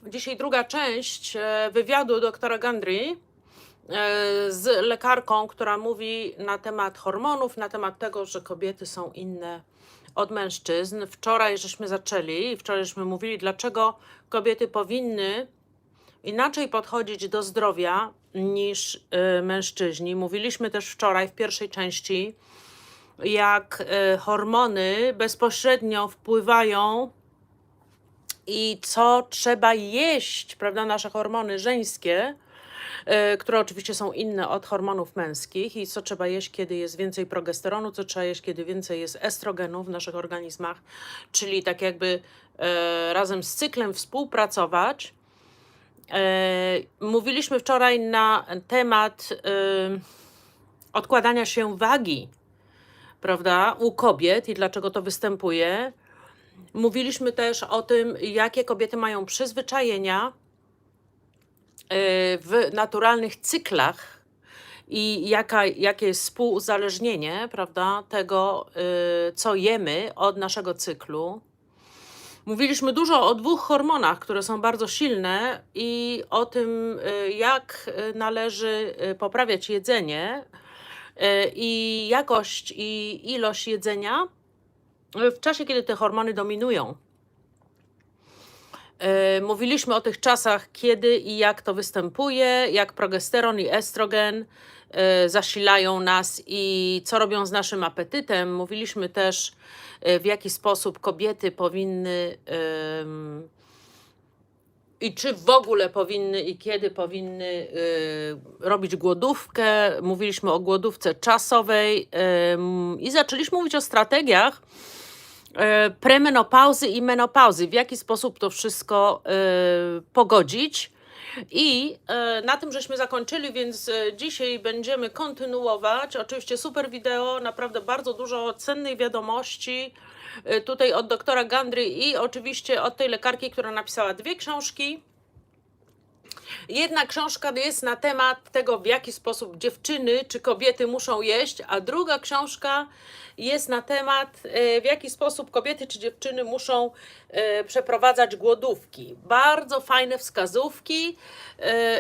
Dzisiaj druga część wywiadu doktora Gundry z lekarką, która mówi na temat hormonów, na temat tego, że kobiety są inne od mężczyzn. Wczoraj żeśmy mówili, dlaczego kobiety powinny inaczej podchodzić do zdrowia niż mężczyźni. Mówiliśmy też wczoraj w pierwszej części, jak hormony bezpośrednio wpływają i co trzeba jeść, prawda, nasze hormony żeńskie, które oczywiście są inne od hormonów męskich, i co trzeba jeść, kiedy jest więcej progesteronu, co trzeba jeść, kiedy więcej jest estrogenu w naszych organizmach, czyli tak jakby razem z cyklem współpracować. Mówiliśmy wczoraj na temat odkładania się wagi, prawda, u kobiet i dlaczego to występuje. Mówiliśmy też o tym, jakie kobiety mają przyzwyczajenia w naturalnych cyklach i jakie jest współuzależnienie, prawda, tego, co jemy od naszego cyklu. Mówiliśmy dużo o dwóch hormonach, które są bardzo silne, i o tym, jak należy poprawiać jedzenie i jakość i ilość jedzenia w czasie, kiedy te hormony dominują. Mówiliśmy o tych czasach, kiedy i jak to występuje, jak progesteron i estrogen zasilają nas i co robią z naszym apetytem. Mówiliśmy też, w jaki sposób kobiety powinny i czy w ogóle powinny i kiedy powinny robić głodówkę. Mówiliśmy o głodówce czasowej i zaczęliśmy mówić o strategiach premenopauzy i menopauzy, w jaki sposób to wszystko pogodzić. I na tym żeśmy zakończyli, więc dzisiaj będziemy kontynuować. Oczywiście super wideo, naprawdę bardzo dużo cennej wiadomości tutaj od doktora Gundry i oczywiście od tej lekarki, która napisała 2 książki. Jedna książka jest na temat tego, w jaki sposób dziewczyny czy kobiety muszą jeść, a druga książka jest na temat, w jaki sposób kobiety czy dziewczyny muszą przeprowadzać głodówki. Bardzo fajne wskazówki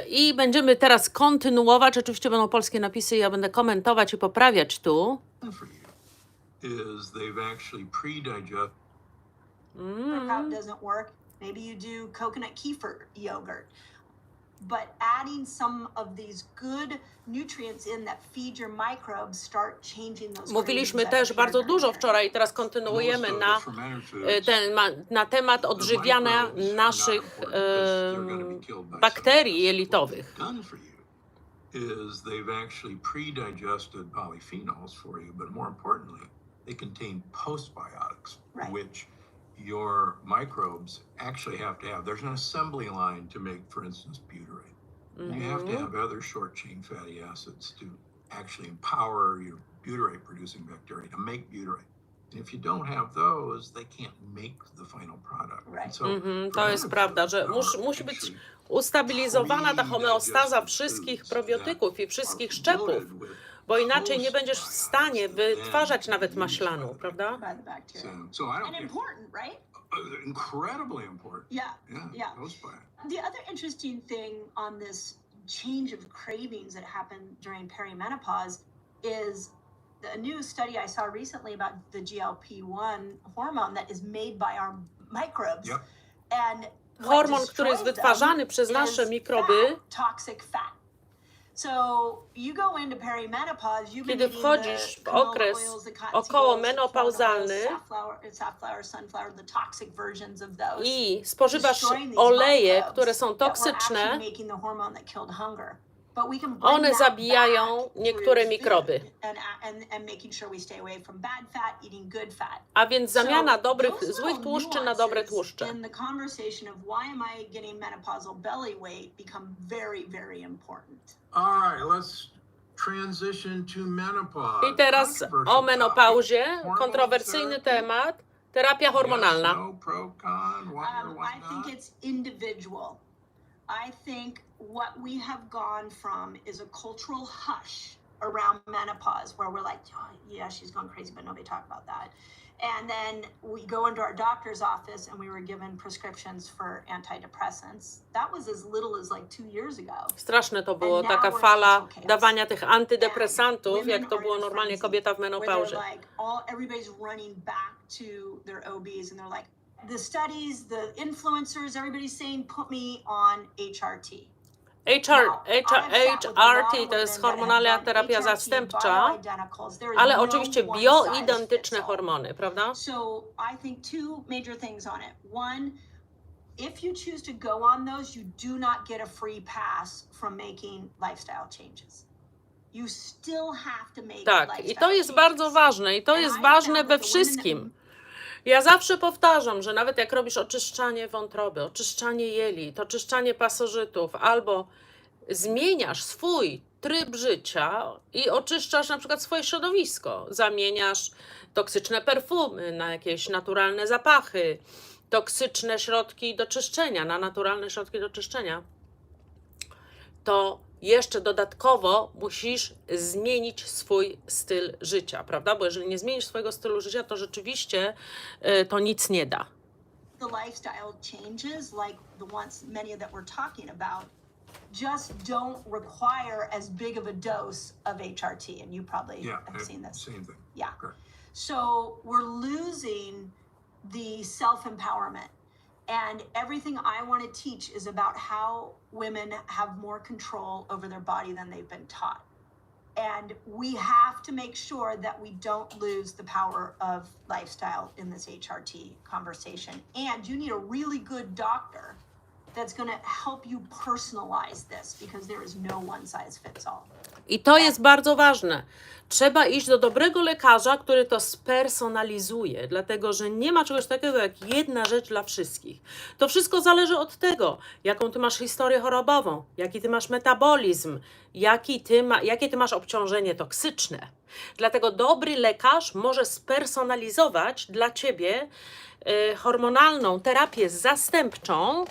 i będziemy teraz kontynuować. Oczywiście będą polskie napisy, ja będę komentować i poprawiać tu. Is they've actually pre-digested. Workout doesn't work. Maybe you do coconut kefir yogurt. But adding some of these good nutrients in that feed your microbes start changing those. Mówiliśmy też bardzo dużo wczoraj i teraz kontynuujemy na temat odżywiania naszych bakterii jelitowych. Is they've actually pre-digested polyphenols for you, but more importantly, they contain postbiotics, which your microbes actually have to have. There's an assembly line to make, for instance, butyrate. You have to have other short-chain fatty acids to actually empower your butyrate-producing bacteria to make butyrate. And if you don't have those, they can't make the final product. So, to jest prawda, że musi być ustabilizowana ta homeostaza wszystkich probiotyków i wszystkich szczepów, bo inaczej nie będziesz w stanie wytwarzać nawet maślanu, prawda? And important, right? Incredibly important. Yeah. The other interesting thing on this change of cravings that happen during perimenopause is a new study I saw recently about the GLP-1 hormone that is made by our microbes. Yep. And hormon, który jest wytwarzany przez nasze mikroby. Toxic fat. So you go into perimenopause, kiedy wchodzisz w okres okołomenopauzalny i spożywasz oleje, które są toksyczne, one zabijają niektóre mikroby. A więc zamiana złych tłuszczy na dobre tłuszcze. All right, let's transition to menopause. I teraz o menopauzie, kontrowersyjny temat, terapia hormonalna. I think it's individual. I think what we have gone from is a cultural hush around menopause where we're like, oh, yeah, she's gone crazy, but nobody talked about that. And then we go into our doctor's office and we were given prescriptions for antidepressants. That was as little as like 2 years ago. Straszne to było, And now taka we're in fala total chaos. dawania tych antydepresantów, And jak to women było are in a normalnie frenzy kobieta w where menopauzie. they're like, everybody's running back to their OBs and they're like, the studies, the influencers, everybody's saying, put me on HRT. HRT to jest hormonalna terapia zastępcza, ale oczywiście bioidentyczne hormony, prawda? So I think two major things on it. One, if you choose to go on those, you do not get a free pass from making lifestyle changes. You still have to make Tak, lifestyle i to jest changes. bardzo ważne, i to And jest I ważne found we that the women that- wszystkim. Ja zawsze powtarzam, że nawet jak robisz oczyszczanie wątroby, oczyszczanie jelit, oczyszczanie pasożytów, albo zmieniasz swój tryb życia i oczyszczasz na przykład swoje środowisko, zamieniasz toksyczne perfumy na jakieś naturalne zapachy, toksyczne środki do czyszczenia na naturalne środki do czyszczenia, to jeszcze dodatkowo musisz zmienić swój styl życia, prawda? Bo jeżeli nie zmienisz swojego stylu życia, to rzeczywiście to nic nie da. The lifestyle changes, like the ones many that we're talking about, just don't require as big of a dose of HRT, and you probably have seen this. Same thing. Yeah. Correct. So we're losing the self-empowerment. And everything I want to teach is about how women have more control over their body than they've been taught. And we have to make sure that we don't lose the power of lifestyle in this HRT conversation. And you need a really good doctor that's going to help you personalize this, because there is no one size fits all. I to jest bardzo ważne. Trzeba iść do dobrego lekarza, który to spersonalizuje, dlatego że nie ma czegoś takiego jak jedna rzecz dla wszystkich. To wszystko zależy od tego, jaką ty masz historię chorobową, jaki ty masz metabolizm, jakie ty masz obciążenie toksyczne. Dlatego dobry lekarz może spersonalizować dla ciebie hormonalną terapię zastępczą,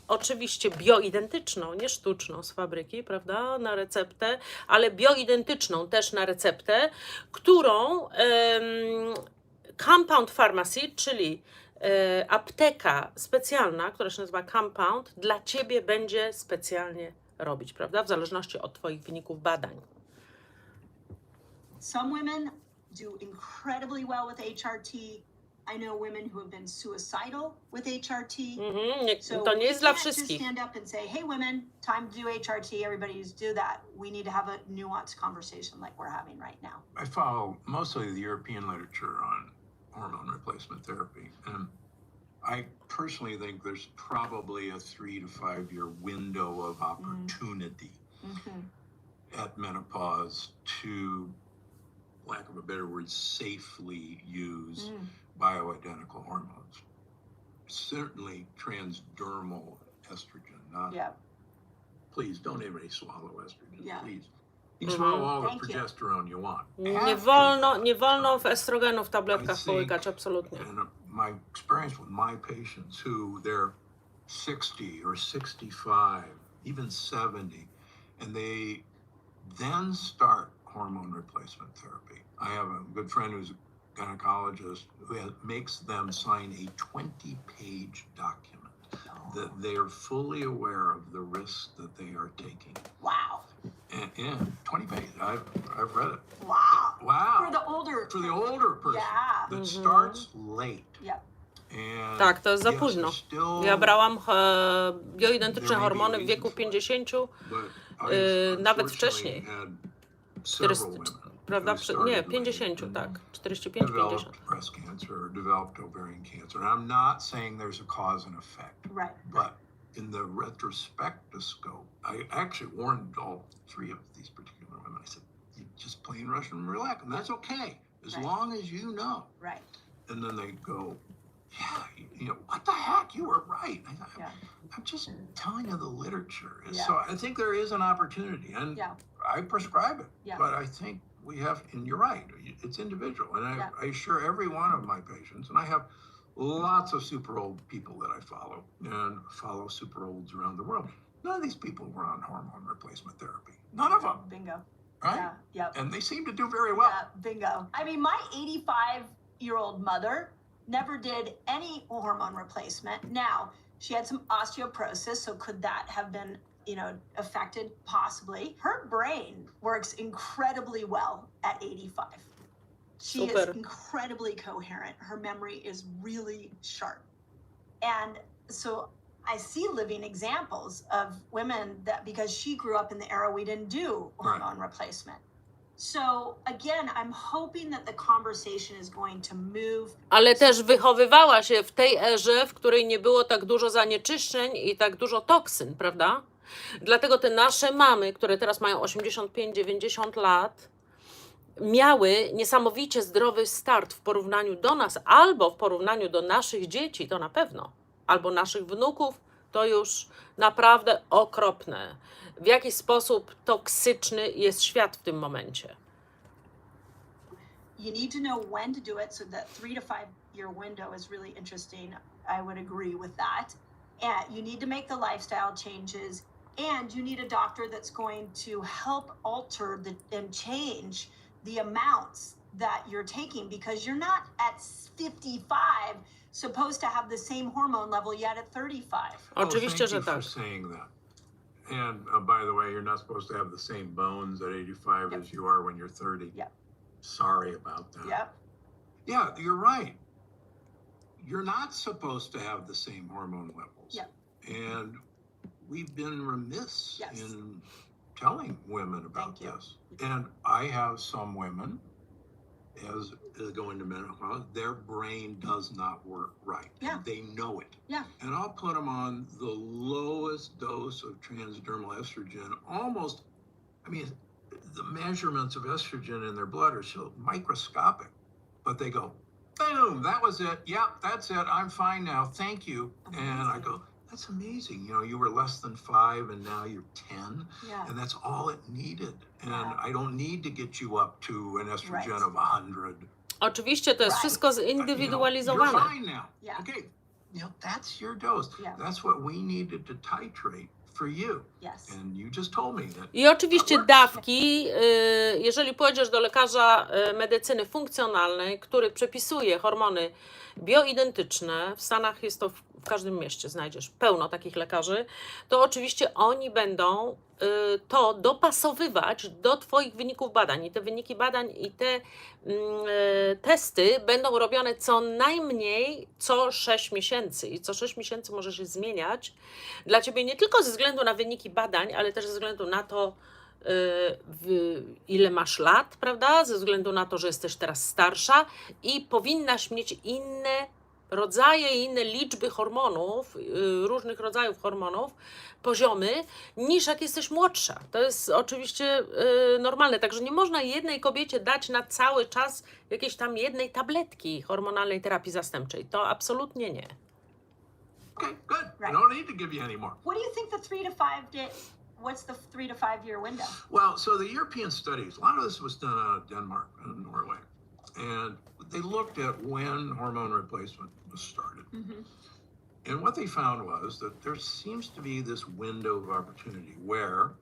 oczywiście bioidentyczną, nie sztuczną z fabryki, prawda, na receptę, ale bioidentyczną też na receptę, którą compound pharmacy, czyli apteka specjalna, która się nazywa compound, dla ciebie będzie specjalnie robić, prawda, w zależności od twoich wyników badań. Some women do incredibly well with HRT. I know women who have been suicidal with HRT. To nie jest dla wszystkich. We can't just stand up and say, hey women, time to do HRT, everybody needs to do that. We need to have a nuanced conversation like we're having right now. I follow mostly the European literature on hormone replacement therapy. And I personally think there's probably a 3 to 5 year window of opportunity at menopause to, lack of a better word, safely use bioidentical hormones. Certainly transdermal estrogen, not. Yeah. Please don't anybody swallow estrogen, Yeah. please. You can swallow all the Thank you. progesterone you want. Nie wolno w estrogenu w tabletkach połykać, absolutnie. And my experience with my patients who they're 60 or 65, even 70, and they then start hormone replacement therapy. I have a good friend who's a gynecologist who makes them sign a 20-page document that they are fully aware of the risks that they are taking. Wow. And 20 pages. I've read it. Wow. Wow. For the older person Yeah. that starts late. Yep. And Tak, to jest za yes, późno. there's still- Ja brałam bioidentyczne hormony w wieku 50, but I nawet unfortunately wcześniej. had several women Prawda? who started Nie, late 50, and tak. 45, 50. developed breast cancer or developed ovarian cancer. And I'm not saying there's a cause and effect, Right. but in the retrospectoscope, I actually warned all 3 of these particular women. I said, you just plain Russian roulette, and that's okay, as Right. long as you know. Right. And then they go, yeah, you know, what the heck? You were right. Yeah. I'm just telling you the literature. And Yeah. so I think there is an opportunity, and Yeah. I prescribe it. Yeah. But I think we have, and you're right, it's individual. And Yeah. I assure every one of my patients, and I have lots of super old people that I follow and follow super olds around the world. None of these people were on hormone replacement therapy. None of them. Bingo. right? Yeah. And they seem to do very well. Yeah, bingo. I mean, my 85-year-old mother never did any hormone replacement. Now, she had some osteoporosis, so could that have been, affected? Possibly. Her brain works incredibly well at 85. She is Super. incredibly coherent. Her memory is really sharp. And so I see living examples of women that, because she grew up in the era we didn't do hormone replacement. So again, I'm hoping that the conversation is going to move. Ale też wychowywała się w tej erze, w której nie było tak dużo zanieczyszczeń i tak dużo toksyn, prawda? Dlatego te nasze mamy, które teraz mają 85-90 lat, miały niesamowicie zdrowy start w porównaniu do nas, albo w porównaniu do naszych dzieci, to na pewno, albo naszych wnuków, to już naprawdę okropne. W jaki sposób toksyczny jest świat w tym momencie. You need to know when to do it, so that 3 to 5 year window is really interesting. I would agree with that. And you need to make the lifestyle changes, and you need a doctor that's going to help alter and change the amounts that you're taking, because you're not at 55 supposed to have the same hormone level yet at 35. Oczywiście, thank że you tak. for saying that. And by the way, you're not supposed to have the same bones at 85 as you are when you're 30. Yep. Sorry about that. Yep. Yeah, you're right. You're not supposed to have the same hormone levels. Yep. And we've been remiss Yes. in telling women about Thank you. this. And I have some women, as go into menopause, their brain does not work right. Yeah. And they know it. Yeah. And I'll put them on the lowest dose of transdermal estrogen, almost, the measurements of estrogen in their blood are so microscopic, but they go, boom, that was it. Yep, that's it. I'm fine now. Thank you. Amazing. And I go, that's amazing. You were less than 5 and now you're 10. Yeah. And that's all it needed. And Yeah. I don't need to get you up to an estrogen Right. of 100. Oczywiście to jest Right. wszystko You're zindywidualizowane. fine now. Yeah. Okay. That's your dose. Yeah. That's what we needed to titrate for you. Yes. And you just told me that. I oczywiście dawki, jeżeli pójdziesz do lekarza medycyny funkcjonalnej, który przepisuje hormony bioidentyczne, w Stanach jest to w każdym mieście, znajdziesz pełno takich lekarzy, to oczywiście oni będą to dopasowywać do Twoich wyników badań. I te wyniki badań i te testy będą robione co najmniej co 6 miesięcy. I co 6 miesięcy może się zmieniać dla Ciebie nie tylko ze względu na wyniki badań, ale też ze względu na to, ile masz lat, prawda? Ze względu na to, że jesteś teraz starsza i powinnaś mieć inne rodzaje i inne liczby hormonów, różnych rodzajów hormonów, poziomy, niż jak jesteś młodsza. To jest oczywiście normalne. Także nie można jednej kobiecie dać na cały czas jakiejś tam jednej tabletki hormonalnej terapii zastępczej. To absolutnie nie. Okay, good. Right. I don't need to give you any more. What do you think the 3 to 5 day? What's the 3 to 5 year window? Well, so the European studies, a lot of this was done out of Denmark and Norway. And they looked at when hormone replacement was started. Mm-hmm. And what they found was that there seems to be this window of opportunity where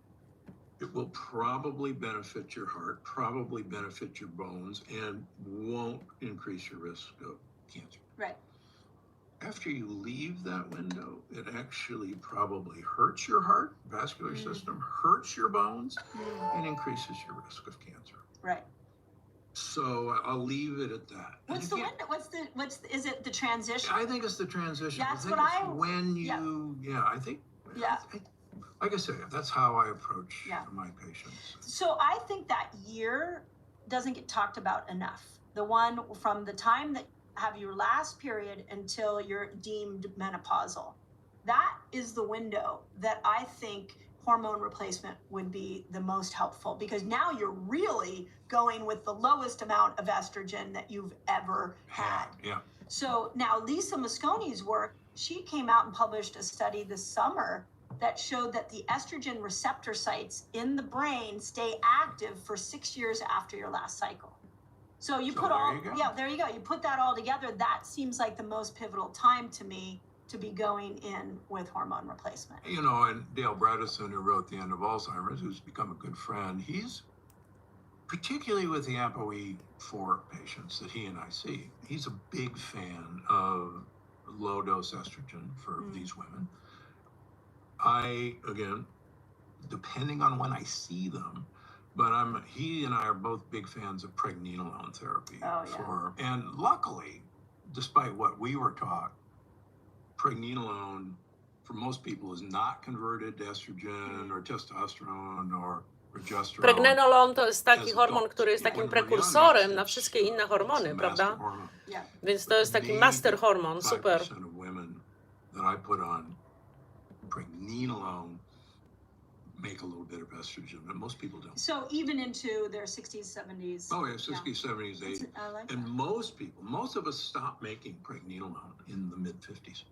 it will probably benefit your heart, probably benefit your bones, and won't increase your risk of cancer. Right. After you leave that window, it actually probably hurts your heart, vascular system, hurts your bones, and increases your risk of cancer. Right. So I'll leave it at that. And What's the again, window? Is it the transition? I think it's the transition. That's I think what it's I- when you, I think, Yeah. like I say, that's how I approach Yeah. my patients. So I think that year doesn't get talked about enough. The one from the time that have your last period until you're deemed menopausal. That is the window that I think hormone replacement would be the most helpful, because now you're really going with the lowest amount of estrogen that you've ever had. Yeah. So now Lisa Mosconi's work, she came out and published a study this summer that showed that the estrogen receptor sites in the brain stay active for 6 years after your last cycle. So you So put there all, you go. yeah, there you go. You put that all together. That seems like the most pivotal time to me to be going in with hormone replacement. And Dale Bredesen, who wrote The End of Alzheimer's, who's become a good friend, he's particularly with the ApoE4 patients that he and I see. He's a big fan of low-dose estrogen for these women. Again, depending on when I see them, but he and I are both big fans of Pregnenolone therapy. And luckily, despite what we were taught, Pregnenolone for most people is not converted to estrogen or testosterone or progesterone. Pregnenolone to jest taki hormon, który jest takim prekursorem na wszystkie inne hormony, prawda? Więc to jest taki master hormon, super. 5% of women that I put on Pregnenolone make a little bit of estrogen, but most people don't. So even into their 60s, 70s. Oh yeah, 60s, 70s, 80s. And most of us stop making Pregnenolone in the mid 50s.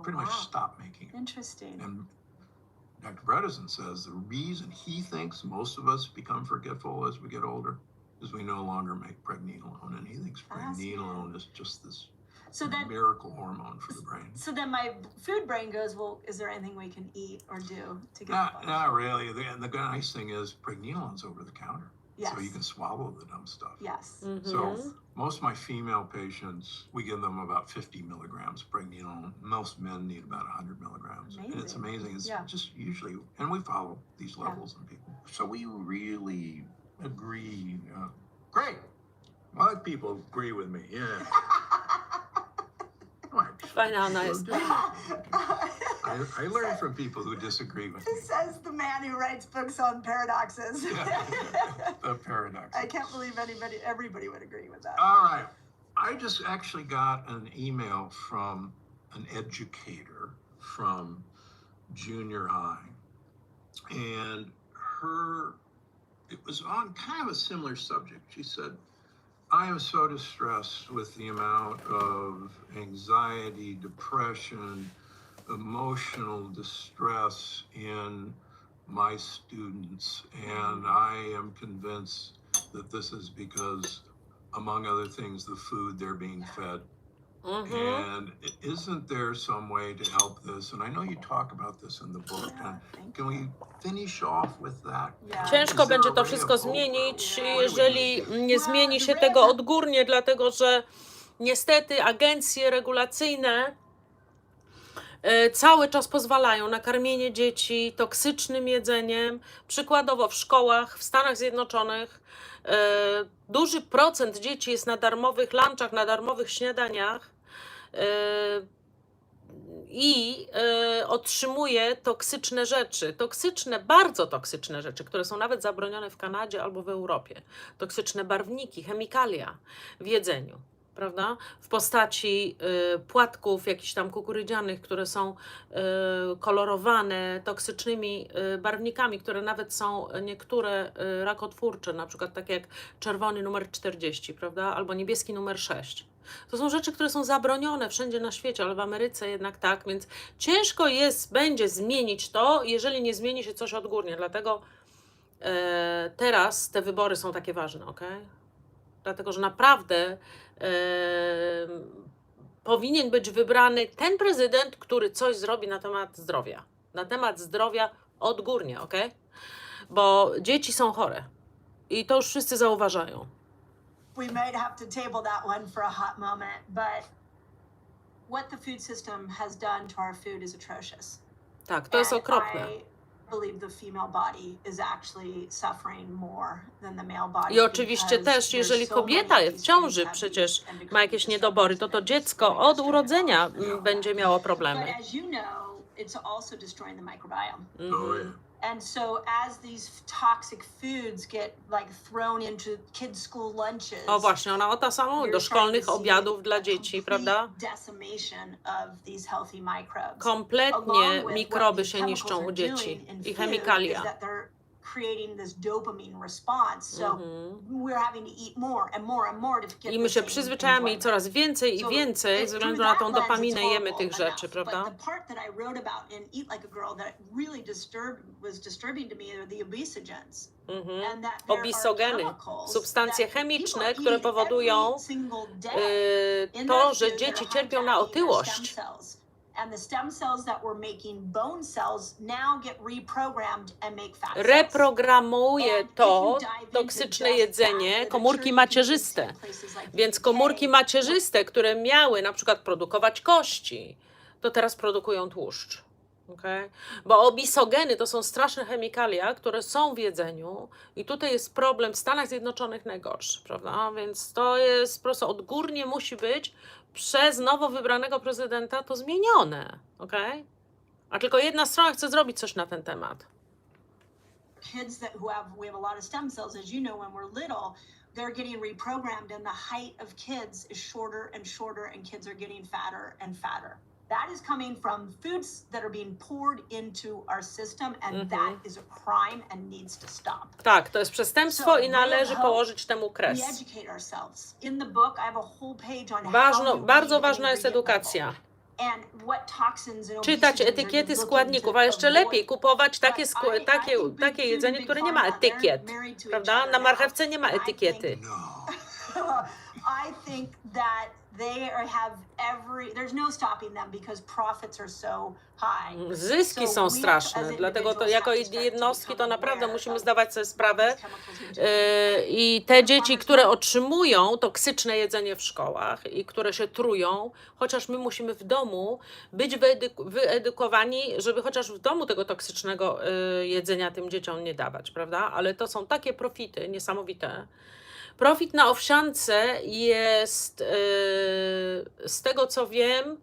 Pretty much stop making it. Interesting. And Dr. Bredesen says the reason he thinks most of us become forgetful as we get older is we no longer make Pregnenolone, and he thinks Pregnenolone is just this miracle hormone for the brain. So then my food brain goes, well, is there anything we can eat or do to get Not really. And the nice thing is Pregnenolone's over the counter. Yes. So you can swallow the dumb stuff. Yes. So most of my female patients, we give them about 50 milligrams of Pregnenolone. Most men need about 100 milligrams. Amazing. And it's amazing. It's just usually, and we follow these levels in people. So we really agree. Great. A lot of people agree with me. Yeah. Nice. I learn from people who disagree with me. Says the man who writes books on paradoxes. The paradox. I can't believe everybody would agree with that. All right. I just actually got an email from an educator from junior high. And it was on kind of a similar subject. She said, I am so distressed with the amount of anxiety, depression, emotional distress in my students. And I am convinced that this is because, among other things, the food they're being fed. And isn't there some way to help this? And I know you talk about this in the book. And can we finish off with that? Ciężko będzie to wszystko zmienić, jeżeli nie zmieni się tego odgórnie, dlatego że niestety agencje regulacyjne cały czas pozwalają na karmienie dzieci toksycznym jedzeniem. Przykładowo w szkołach w Stanach Zjednoczonych duży procent dzieci jest na darmowych lunchach, na darmowych śniadaniach i otrzymuje toksyczne rzeczy, bardzo toksyczne rzeczy, które są nawet zabronione w Kanadzie albo w Europie. Toksyczne barwniki, chemikalia w jedzeniu, prawda? W postaci płatków jakichś tam kukurydzianych, które są kolorowane toksycznymi barwnikami, które nawet są niektóre rakotwórcze, na przykład takie jak czerwony numer 40, prawda? Albo niebieski numer 6. To są rzeczy, które są zabronione wszędzie na świecie, ale w Ameryce jednak tak, więc ciężko będzie zmienić to, jeżeli nie zmieni się coś odgórnie. Dlatego teraz te wybory są takie ważne, ok? Dlatego, że naprawdę powinien być wybrany ten prezydent, który coś zrobi na temat zdrowia. Na temat zdrowia odgórnie, ok? Bo dzieci są chore i to już wszyscy zauważają. We might have to table that one for a hot moment, but what the food system has done to our food is atrocious. Tak, to jest okropne. I believe the female body is actually suffering more than the male body. I oczywiście też, jeżeli kobieta jest w ciąży, przecież ma jakieś niedobory, to dziecko od urodzenia będzie miało problemy. But as you know, it's also destroying the microbiome. Oh, yeah. And so as these toxic foods get like thrown into kids' school lunches. O właśnie, ona o to samo do szkolnych obiadów dla dzieci, prawda? Kompletnie mikroby się niszczą u dzieci i chemikalia. I my się przyzwyczajamy i coraz więcej i więcej ze względu na tą dopaminę jemy tych rzeczy, prawda? Obisogeny, substancje chemiczne, które powodują to, że dzieci cierpią na otyłość. and the stem cells that were making bone cells now get reprogrammed and make fat cells. Reprogramuje to toksyczne jedzenie komórki macierzyste. Więc komórki macierzyste, które miały na przykład produkować kości, to teraz produkują tłuszcz. Okay? Bo obisogeny to są straszne chemikalia, które są w jedzeniu i tutaj jest problem w Stanach Zjednoczonych najgorszy, prawda? Więc to jest po prostu odgórnie musi być przez nowo wybranego prezydenta to zmienione, okay? A tylko jedna strona chce zrobić coś na ten temat. Kids we have a lot of stem cells, as you know, when we're little, they're getting reprogrammed and the height of kids is shorter and shorter and kids are getting fatter and fatter. That is coming from foods that are being poured into our system and that is a crime and needs to stop. Tak, to jest przestępstwo i należy położyć temu kres. We educate ourselves. In the book I have a whole page on Bardzo ważna jest edukacja. Czytać etykiety składników, a jeszcze lepiej kupować takie jedzenie, które nie ma etykiet, prawda? Na marchewce nie ma etykiety. I think that there's no stopping them because profits are so high. Zyski są straszne, dlatego to jako jednostki to naprawdę musimy zdawać sobie sprawę i te dzieci, które otrzymują toksyczne jedzenie w szkołach i które się trują, chociaż my musimy w domu być wyedukowani, żeby chociaż w domu tego toksycznego jedzenia tym dzieciom nie dawać, prawda? Ale to są takie profity niesamowite. Profit na owsiance jest, z tego co wiem,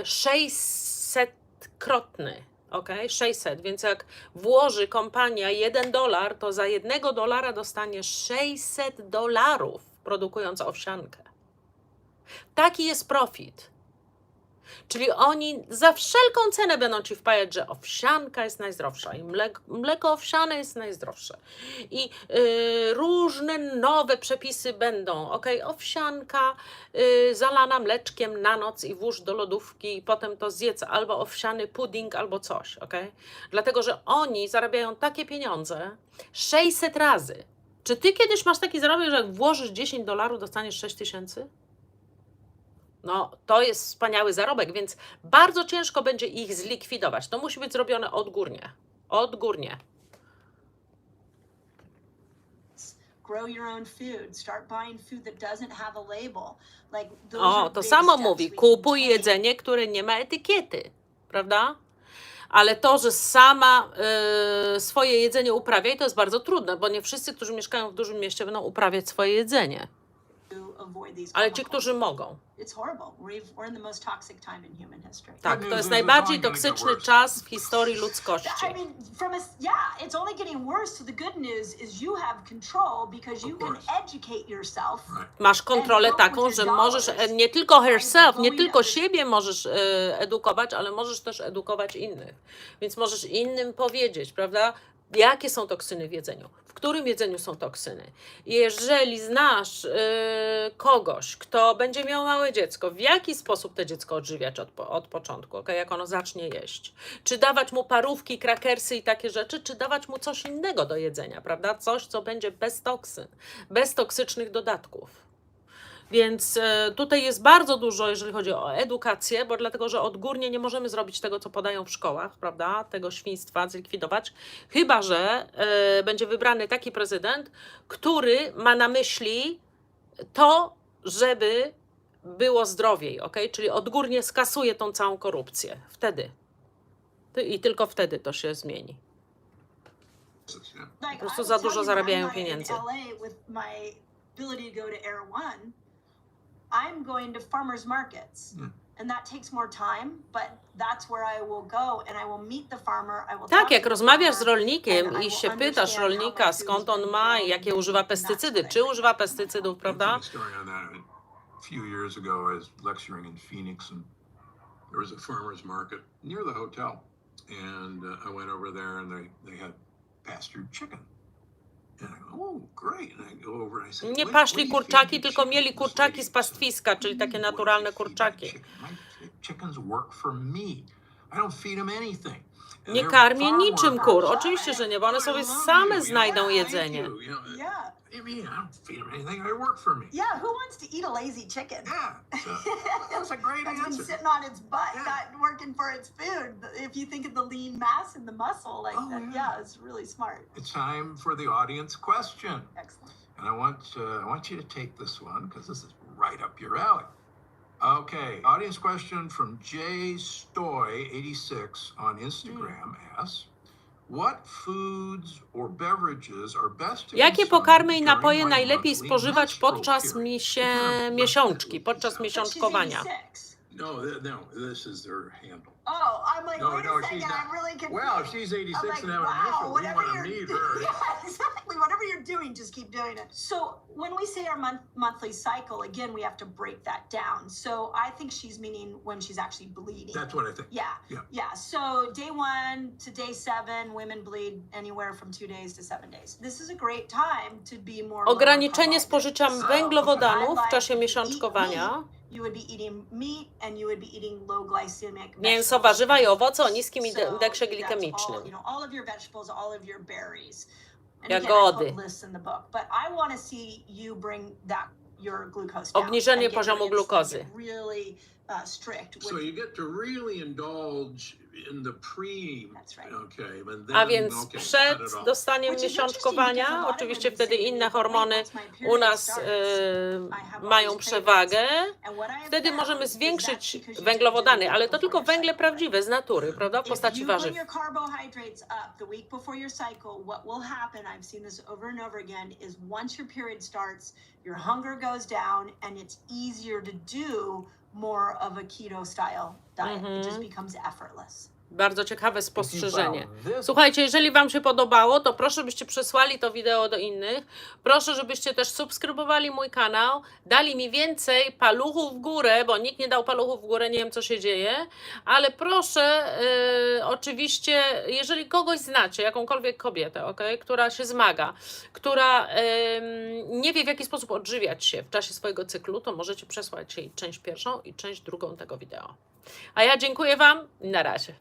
600-krotny, okay? 600, więc jak włoży kompania $1, to za $1 dostanie $600 produkując owsiankę. Taki jest profit. Czyli oni za wszelką cenę będą ci wpajać, że owsianka jest najzdrowsza i mleko owsiane jest najzdrowsze. I różne nowe przepisy będą. Okay? Owsianka zalana mleczkiem na noc i włóż do lodówki i potem to zjedz albo owsiany pudding albo coś. Okay? Dlatego, że oni zarabiają takie pieniądze 600 razy. Czy ty kiedyś masz taki zarobek, że jak włożysz $10, dostaniesz 6000? No, to jest wspaniały zarobek, więc bardzo ciężko będzie ich zlikwidować. To musi być zrobione odgórnie. Odgórnie. O, to samo mówi. Kupuj jedzenie, które nie ma etykiety. Prawda? Ale to, że sama swoje jedzenie uprawiaj, to jest bardzo trudne, bo nie wszyscy, którzy mieszkają w dużym mieście, będą uprawiać swoje jedzenie. Ale ci, którzy mogą. Tak, to jest najbardziej toksyczny czas w historii ludzkości. Masz kontrolę taką, że możesz nie tylko herself, nie tylko siebie możesz edukować, ale możesz też edukować innych. Więc możesz innym powiedzieć, prawda? Jakie są toksyny w jedzeniu? W którym jedzeniu są toksyny? Jeżeli znasz kogoś, kto będzie miał małe dziecko, w jaki sposób to dziecko odżywiać od początku, okay? Jak ono zacznie jeść? Czy dawać mu parówki, krakersy i takie rzeczy, czy dawać mu coś innego do jedzenia, prawda? Coś, co będzie bez toksyn, bez toksycznych dodatków. Więc tutaj jest bardzo dużo, jeżeli chodzi o edukację, bo dlatego, że odgórnie nie możemy zrobić tego, co podają w szkołach, prawda? Tego świństwa zlikwidować, chyba że będzie wybrany taki prezydent, który ma na myśli to, żeby było zdrowiej, okay? Czyli odgórnie skasuje tą całą korupcję. Wtedy. I tylko wtedy to się zmieni. Po prostu za dużo zarabiają pieniędzy. I'm going to farmers markets. And that takes more time, but that's where I will go and I will meet the farmer. Tak, jak rozmawiasz z rolnikiem i się pytasz rolnika, skąd on ma i jakie używa pestycydy, czy używa pestycydów, prawda? A few years ago I was lecturing in Phoenix and there was a farmers market near the hotel and I went over there and they had pastured chicken. Nie paszli kurczaki, tylko mieli kurczaki z pastwiska, czyli takie naturalne kurczaki. Nie karmię niczym kur. Oczywiście, że nie, bo one sobie same znajdą jedzenie. You mean I don't feed him anything? They work for me. Yeah, who wants to eat a lazy chicken? Yeah, so that's a great That's been answer. sitting on its butt, Yeah. not working for its food. If you think of the lean mass and the muscle, like Oh, that, yeah. yeah, it's really smart. It's time for the audience question. Excellent. And I want you to take this one because this is right up your alley. Okay, audience question from Jay Stoy 86 on Instagram asks, what foods or beverages are best to Jakie consume pokarmy i during napoje my najlepiej monthly spożywać menstrual podczas period? miesiączki, podczas But she's miesiączkowania? 86. No, this is their handle. Oh, I'm like, wait a second, she's not. I'm really confused. Well, if she's 86 I'm like, and having an wow, issue, we whatever want to you're meet her. Yeah, exactly. Whatever you're doing, just keep doing it. So when we say our monthly cycle, again, we have to break that down. So I think she's meaning when she's actually bleeding. That's what I think. Yeah. So day 1 to day 7, women bleed anywhere from 2 days to 7 days. This is a great time to be more. Ograniczenie spożycia węglowodanów w czasie miesiączkowania. You would be eating meat and you would be eating low glycemic Mięso, warzywa i owoce o niskim indeksie glikemicznym. All of your vegetables, all of your berries. And Jagody. again, I put lists in the book, but I want to see you bring your glucose down. Obniżenie and get poziomu your insulin, glukozy. get really strict. So you get to really indulge in the pre. That's right. Okay, but then, A więc okay, przed cut it off. dostaniem miesiączkowania, oczywiście wtedy inne hormony u nas mają przewagę. Wtedy możemy zwiększyć węglowodany, ale to tylko węgle prawdziwe z natury, prawda, w postaci warzyw. If you bring your carbohydrates up the week before your cycle, what will happen, I've seen this over and over again, is once your period starts, your hunger goes down and it's easier to do more of a keto style diet. It just becomes effortless. Bardzo ciekawe spostrzeżenie. Słuchajcie, jeżeli Wam się podobało, to proszę, byście przesłali to wideo do innych. Proszę, żebyście też subskrybowali mój kanał, dali mi więcej paluchów w górę, bo nikt nie dał paluchów w górę, nie wiem co się dzieje, ale proszę, oczywiście, jeżeli kogoś znacie, jakąkolwiek kobietę, okay, która się zmaga, która nie wie w jaki sposób odżywiać się w czasie swojego cyklu, to możecie przesłać jej część pierwszą i część drugą tego wideo. A ja dziękuję Wam i na razie.